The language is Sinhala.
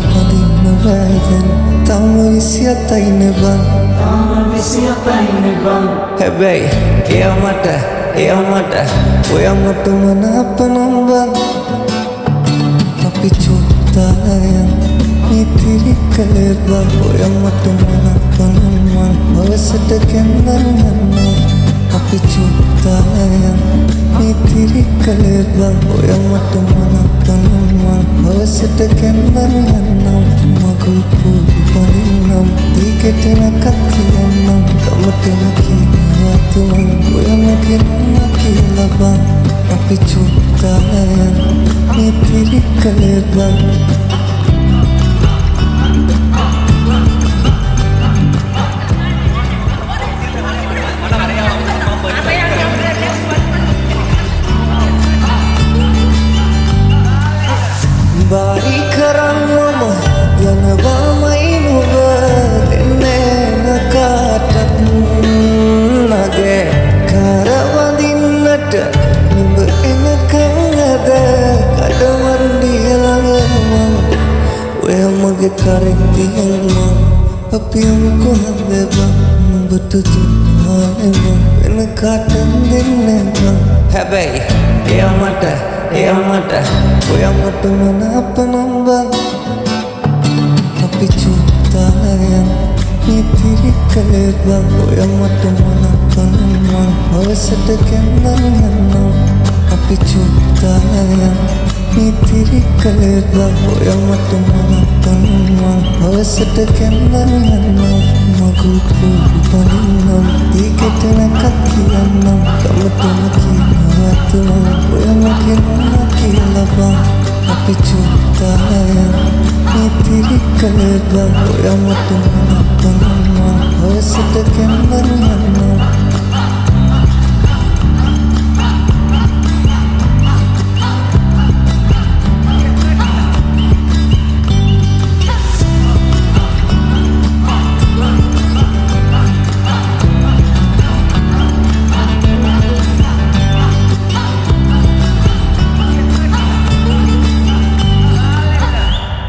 පදින්න බෑදැන් තම විසියතයින බං හැබැයි එයමට ඔයමට මනාප නම් බං අපි චුත්තාලයන් ඉතිරි කළේ බං ඔයමට මනාප නම් මං අවසට කැන්දන් යන්නම් අපි චුත්තාලයන් ඉතිරි කළේ බං ඔයමට මනාප නම් මං අවසට කැන්දන් යන්නම් මගුල් පූඩි බලින්නම් දීකට නැකත් කියන්නම් තමටම කියනවා තුමන් ඔයමගේ නම කියලා බං අපි චුත්තාලයන් ඉතිරි කළේ බං බාරි කරන්නම යනවාමයි නුඹ දෙන්නේ නකාටත් නගේ කරවඳින්නට නුඹ එනකංගද කඩමරුඩිය ළඟම ඔය මගේ කරෙක් තියන්න අපි යමු කොහොමද බං නුඹට දුන්නානේ බං වෙන කාටත් දෙන්නේ බං හැබැයි එයමට ඔයමට මනාප නම් බං අපි චුත්තාලයන් ඉතිරි කළේ බං ඔයමට මනාප නම් මං අවසට කැන්දන් යන්නම් අපි චුත්තාලයන් ඉතිරි කළේ බං ඔයමට මනාප නම් මං අවසට කැන්දන් යන්නම් මගුල් පූඩි බලින්නම් දීකට නැකත් කියන්නම් තමටම කියනවා තුමන් ඔයමගේ නම කියලා බං අපි චුත්තාලයන් ඉතිරි කළේ බං ඔයමට මනාප නම් මං අවසට කැන්දන් යන්නම්